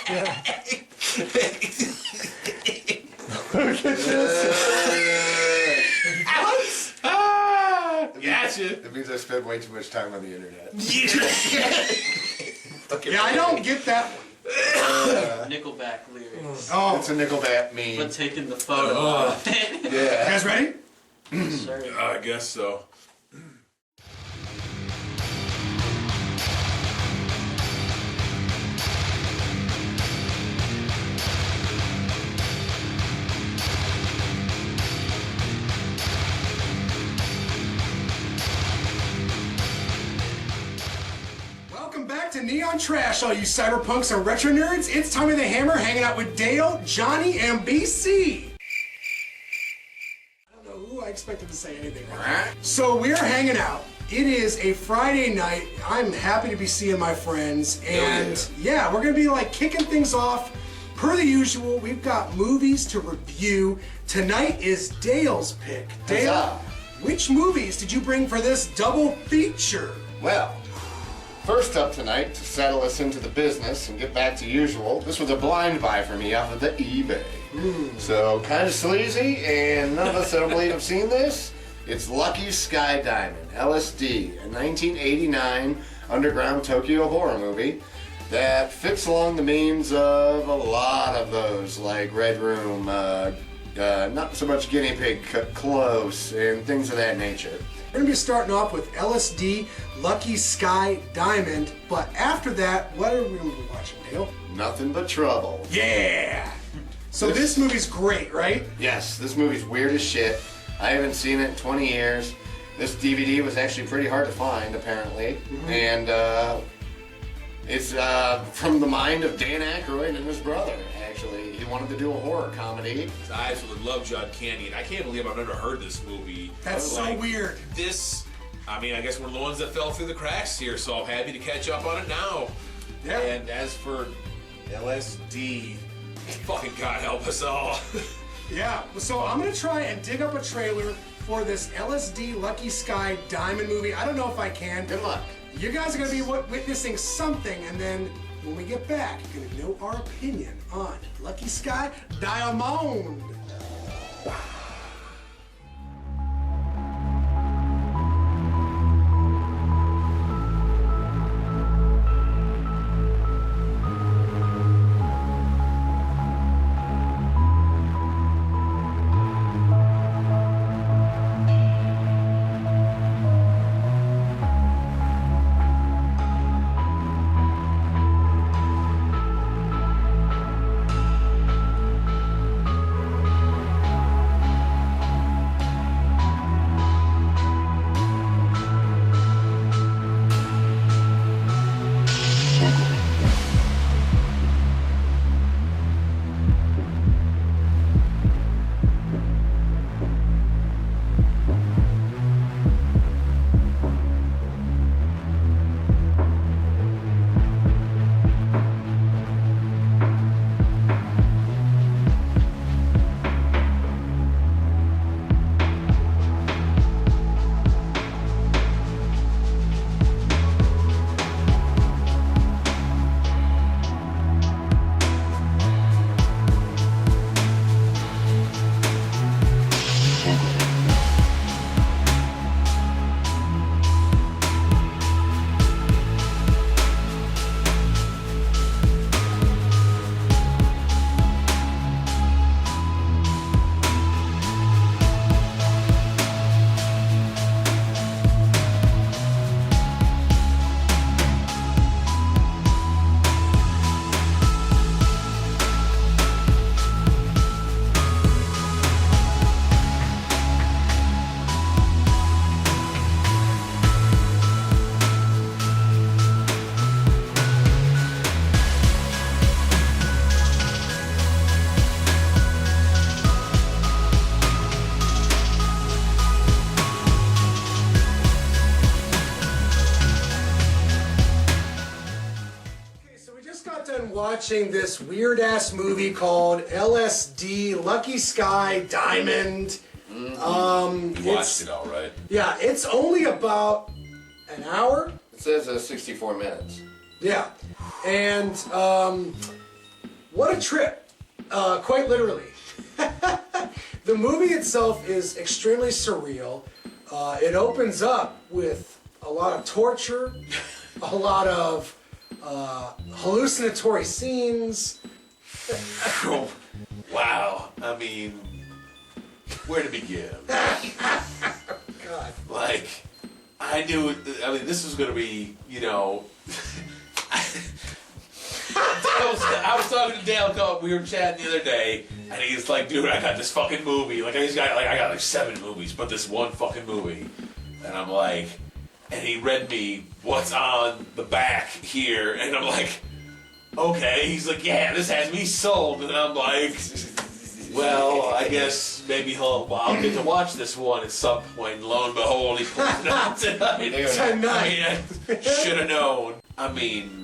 Look at this. What? Gotcha. It means I spent way too much time on the internet. Yeah, I don't get that one. Nickelback lyrics. Oh, It's a Nickelback meme. But taking the photo of it. you Yeah. guys ready? Sorry. I guess so. Welcome back to Neon Trash, all you cyberpunks and retro nerds. It's Tommy the Hammer hanging out with Dale, Johnny, and BC. I don't know who I expected to say anything. So we're hanging out. It is a Friday night. I'm happy to be seeing my friends. And yeah, we're going to be like kicking things off. Per the usual, we've got movies to review. Tonight is Dale's pick. Dale, Huzzah. which movies did you bring for this double feature? Well, first up tonight, to settle us into the business and get back to usual, this was a blind buy for me off of the eBay. So, kind of sleazy, and none of us, I don't believe, have seen this. It's Lucky Sky Diamond, LSD, a 1989 underground Tokyo horror movie that fits along the memes of a lot of those, like Red Room, not so much Guinea Pig, Close, and things of that nature. We're gonna be starting off with LSD, Lucky Sky Diamond, but after that, what are we gonna be watching, Dale? Nothing but trouble. Yeah! So this movie's great, right? Yes, this movie's weird as shit. I haven't seen it in 20 years. This DVD was actually pretty hard to find, apparently. And it's from the mind of Dan Aykroyd and his brother, actually. He wanted to do a horror comedy. I absolutely love John Candy, and I can't believe I've never heard this movie. That's so weird. This, I mean, I guess we're the ones that fell through the cracks here, so I'm happy to catch up on it now. Yeah. And as for LSD, fucking God help us all. Yeah, so I'm gonna try and dig up a trailer for this LSD Lucky Sky Diamond movie. I don't know if I can. Good luck. You guys are gonna be witnessing something, and then when we get back, you're gonna know our opinion on Lucky Sky Diamond. Watching this weird ass movie called LSD Lucky Sky Diamond. Watched it all right. Yeah, it's only about an hour. It says 64 minutes. Yeah, and What a trip, quite literally. The movie itself is extremely surreal. It opens up with a lot of torture, a lot of hallucinatory scenes. Wow. I mean, where to begin? God. Like, I knew, I mean, this was going to be, you know, I was talking to Dan Aykroyd, we were chatting the other day, and he's like, dude, I got this fucking movie. Like, I got like 7 movies, but this one fucking movie. And I'm like, and he read me what's on the back here, and I'm like, okay. He's like, yeah, this has me sold. And I'm like, well, I guess maybe I'll get to watch this one at some point. And lo and behold, he pulled it out tonight. I should have known. I mean,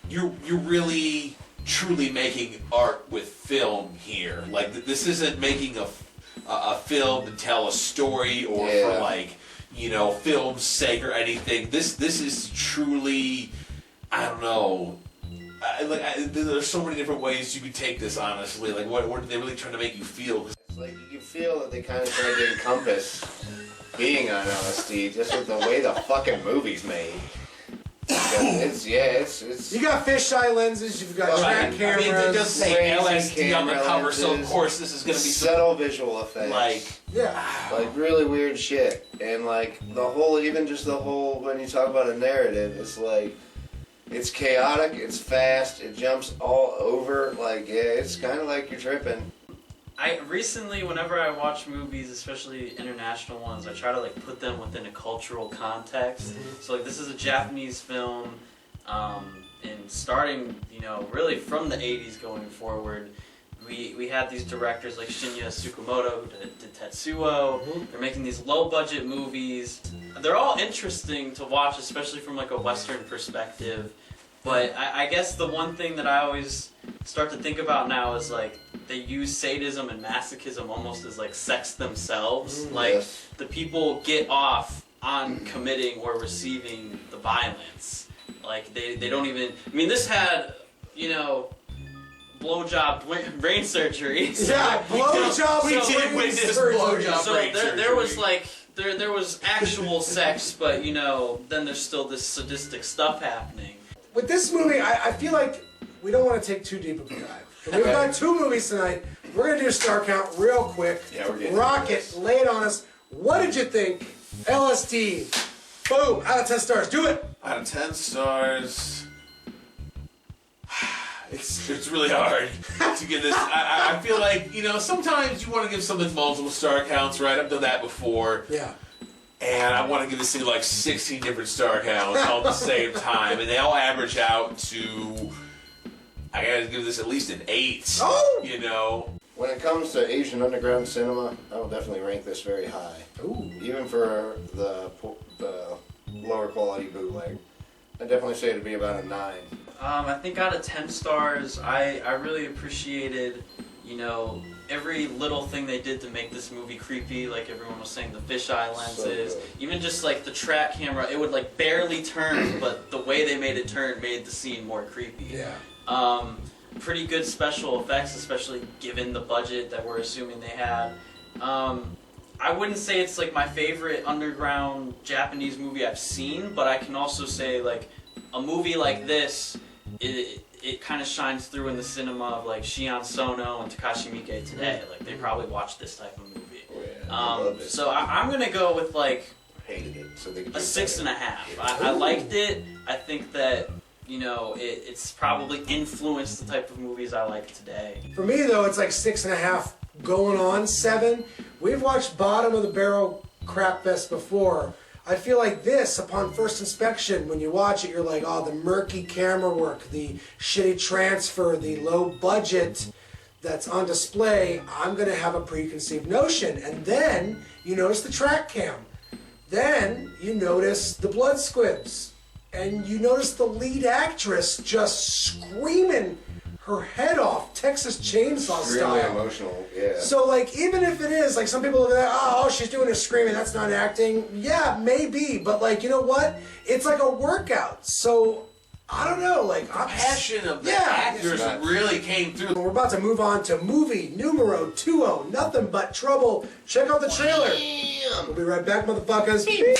you're really, truly making art with film here. Like, this isn't making a film to tell a story or for, like, you know, film's sake or anything. This is truly, I don't know. There's so many different ways you could take this, honestly. Like, what are they really trying to make you feel? It's like you can feel that they kind of tried to encompass being on LSD just with the way the fucking movie's made. It's You got fisheye lenses, you've got track cameras. I mean, it does say LSD on the cover, lenses, so of course this is going to be subtle visual effects. Like really weird shit. And like even just the whole, when you talk about a narrative, it's like, it's chaotic, it's fast, it jumps all over. Like, it's kind of like you're tripping. I recently, whenever I watch movies, especially international ones, I try to like put them within a cultural context. So like, this is a Japanese film, and starting, you know, really from the 80s going forward, we had these directors like Shinya Tsukamoto, who did Tetsuo. They're making these low-budget movies. They're all interesting to watch, especially from like a Western perspective. But I guess the one thing that I always start to think about now is like, they use sadism and masochism almost as like sex themselves. Like, the people get off on committing or receiving the violence. Like, they don't even, I mean, this had, you know, blowjob brain surgery. So, blowjob we did witness blowjob brain surgery. There was like, there was actual sex, but you know, then there's still this sadistic stuff happening. With this movie, I feel like we don't want to take too deep of a dive. But we've got 2 movies tonight. We're going to do a star count real quick. Yeah, we're getting Rocket, lay it on us. What did you think? LSD. Boom. Out of 10 stars. Do it. Out of 10 stars, it's really hard to give this. I feel like, you know, sometimes you want to give something multiple star counts, right? I've done that before. Yeah. And I want to give this thing like 16 different star counts all at the same time. And they all average out to, I gotta give this at least an 8. Oh! You know? When it comes to Asian underground cinema, I will definitely rank this very high. Ooh. Even for the lower quality bootleg. I'd definitely say it'd be about a 9. I think out of 10 stars, I really appreciated, you know, every little thing they did to make this movie creepy. Like everyone was saying, the fisheye lenses, even just like the track camera, it would like barely turn, but the way they made it turn made the scene more creepy. Yeah. Pretty good special effects, especially given the budget that we're assuming they had. I wouldn't say it's like my favorite underground Japanese movie I've seen, but I can also say like a movie like this, it kind of shines through in the cinema of like Shion Sono and Takashi Miike today. Like they probably watch this type of movie. So I'm gonna go with like Hated it. So they a 6.5. I liked it. I think that, you know, it's probably influenced the type of movies I like today. For me, though, it's like 6.5 going on 7. We've watched bottom of the barrel crap fest before. I feel like this, upon first inspection, when you watch it, you're like, oh, the murky camera work, the shitty transfer, the low budget that's on display, I'm going to have a preconceived notion. And then you notice the track cam. Then you notice the blood squibs. And you notice the lead actress just screaming her head off, Texas Chainsaw style. Really emotional, yeah. So, like, even if it is, like, some people look at that, oh, she's doing a screaming, that's not acting. Yeah, maybe, but, like, you know what? It's like a workout. So, I don't know, like The passion of the Yeah. actors really came through. We're about to move on to movie numero 20, Nothing But Trouble. Check out the trailer. We'll be right back, motherfuckers. Give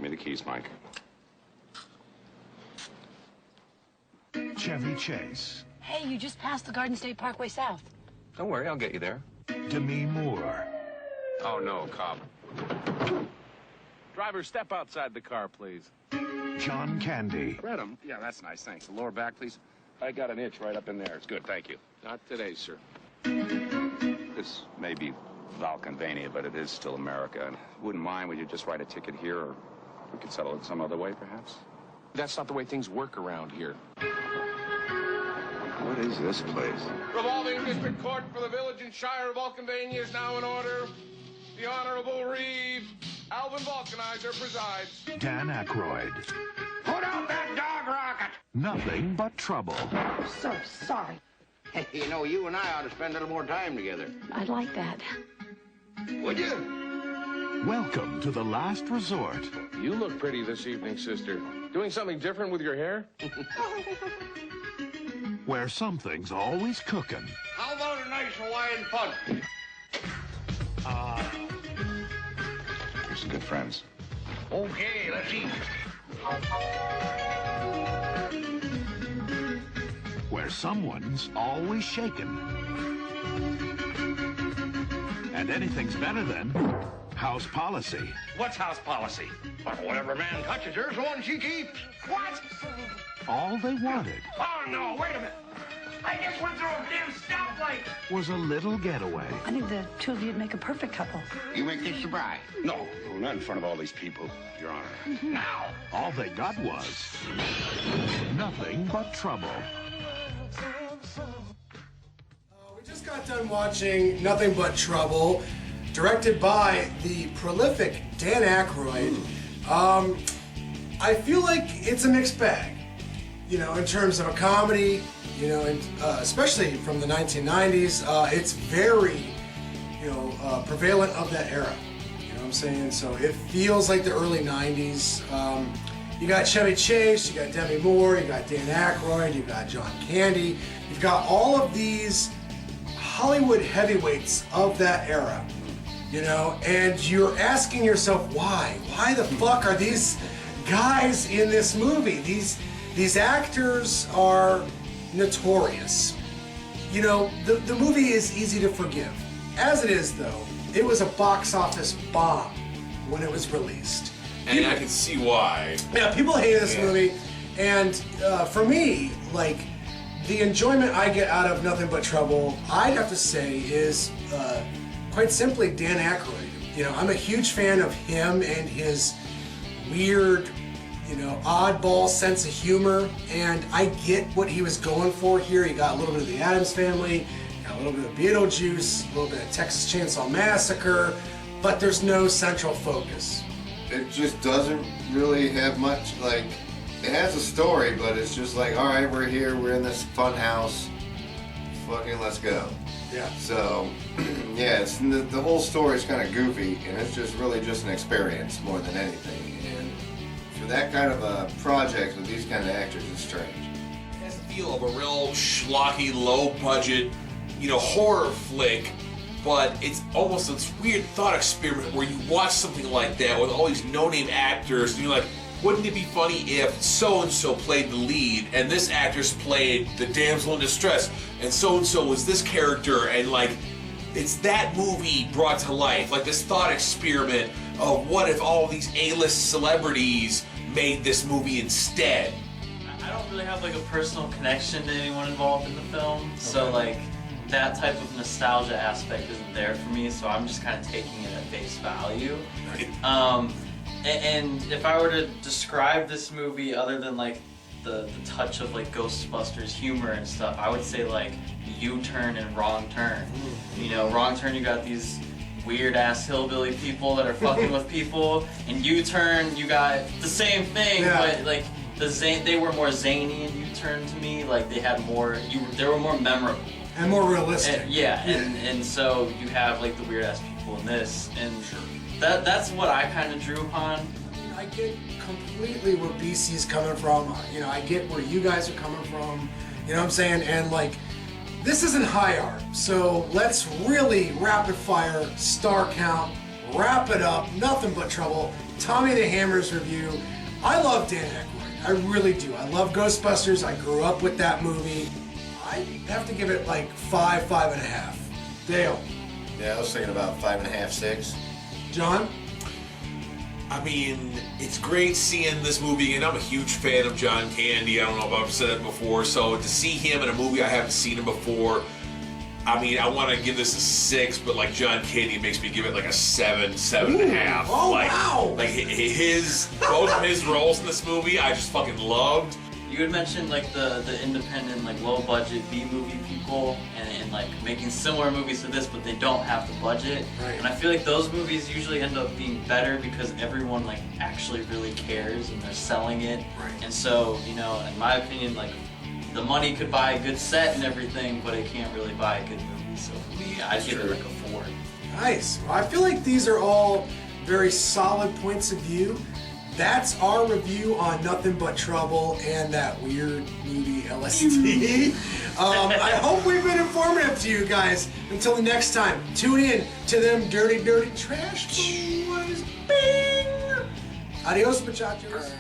me the keys, Mike. Chevy Chase, Hey, you just passed the Garden State Parkway South. Don't worry, I'll get you there. Demi Moore, Oh, no, cop. Driver, step outside the car, please. John Candy, Read 'em? Yeah, that's nice, thanks. The lower back, please. I got an itch right up in there. It's good, thank you. Not today, sir. This may be Valkenvania, but it is still America. And wouldn't mind, would you just write a ticket here, or we could settle it some other way, perhaps? That's not the way things work around here. What is this place? Revolving District Court for the Village and Shire of Vulcanvania is now in order. The Honorable Reeve Alvin Vulcanizer presides. Dan Aykroyd, Put out that dog rocket! Nothing But Trouble. So sorry. Hey, you know, you and I ought to spend a little more time together. I'd like that. Would you? Welcome to the last resort. You look pretty this evening, sister. Doing something different with your hair? Where something's always cooking. How about a nice Hawaiian punch? You're some good friends. Okay, let's eat. Where someone's always shaking. And anything's better than house policy. What's house policy? Well, whatever man touches her's the one she keeps. What? All they wanted Oh, no, wait a minute. I just went through a damn stoplight. was a little getaway. I think the two of you'd make a perfect couple. You make this your bride. No, not in front of all these people, Your Honor. Now. All they got was nothing but trouble. We just got done watching Nothing But Trouble, directed by the prolific Dan Aykroyd. I feel like it's a mixed bag, you know, in terms of a comedy, you know, and especially from the 1990s. It's very, you know, prevalent of that era. You know what I'm saying? So it feels like the early 90s. You got Chevy Chase, you got Demi Moore, you got Dan Aykroyd, you got John Candy. You've got all of these Hollywood heavyweights of that era, you know, and you're asking yourself why? Why the fuck are these guys in this movie? These actors are notorious. You know, the movie is easy to forgive. As it is, though, it was a box office bomb when it was released. And I can see why. Yeah, people hate this movie, and for me, like, the enjoyment I get out of Nothing But Trouble, I'd have to say, is quite simply Dan Aykroyd. You know, I'm a huge fan of him and his weird, you know, oddball sense of humor, and I get what he was going for here. He got a little bit of the Addams Family, got a little bit of Beetlejuice, a little bit of Texas Chainsaw Massacre, but there's no central focus. It just doesn't really have much, like, it has a story, but it's just like, all right, we're here, we're in this fun house, fucking let's go. Yeah. So, yeah, it's the whole story's kind of goofy, and it's just really just an experience more than anything. And for that kind of a project with these kind of actors, it's strange. It has the feel of a real schlocky, low-budget, you know, horror flick, but it's almost this weird thought experiment where you watch something like that with all these no-name actors, and you're like, wouldn't it be funny if so-and-so played the lead, and this actress played the damsel in distress, and so-and-so was this character, and like, it's that movie brought to life, like this thought experiment of what if all these A-list celebrities made this movie instead. I don't really have like a personal connection to anyone involved in the film, so like that type of nostalgia aspect isn't there for me, so I'm just kind of taking it at face value. And if I were to describe this movie other than like the touch of like Ghostbusters humor and stuff, I would say like U-Turn and Wrong Turn. You know, Wrong Turn, you got these weird ass hillbilly people that are fucking with people, and U-Turn, you got the same thing, but like they were more zany in U-Turn to me. Like they had more, they were more memorable and more realistic. And so you have like the weird ass people in this, and that's what I kind of drew upon. I get completely where BC's coming from. You know, I get where you guys are coming from. You know what I'm saying? And like, this isn't high art, so let's really rapid fire, star count, wrap it up, nothing but trouble. Tommy the Hammer's review. I love Dan Aykroyd, I really do. I love Ghostbusters, I grew up with that movie. I have to give it like 5, 5.5. Dale. Yeah, I was thinking about 5.5, 6. John? I mean, it's great seeing this movie, and I'm a huge fan of John Candy. I don't know if I've said it before, so to see him in a movie I haven't seen him before, I mean, I want to give this a 6, but like John Candy makes me give it like a 7, 7.5. Oh, like, wow! Like both of his roles in this movie, I just fucking loved. You had mentioned like the independent, like low budget B movie people and like making similar movies to this, but they don't have the budget. Right. And I feel like those movies usually end up being better because everyone like actually really cares and they're selling it. Right. And so, you know, in my opinion, like the money could buy a good set and everything, but it can't really buy a good movie. So for me, I'd give it like a 4. Nice. Well, I feel like these are all very solid points of view. That's our review on Nothing But Trouble and that weird movie LSD. I hope we've been informative to you guys. Until the next time, tune in to them dirty, dirty trash boys. Bing! Adios, muchachos.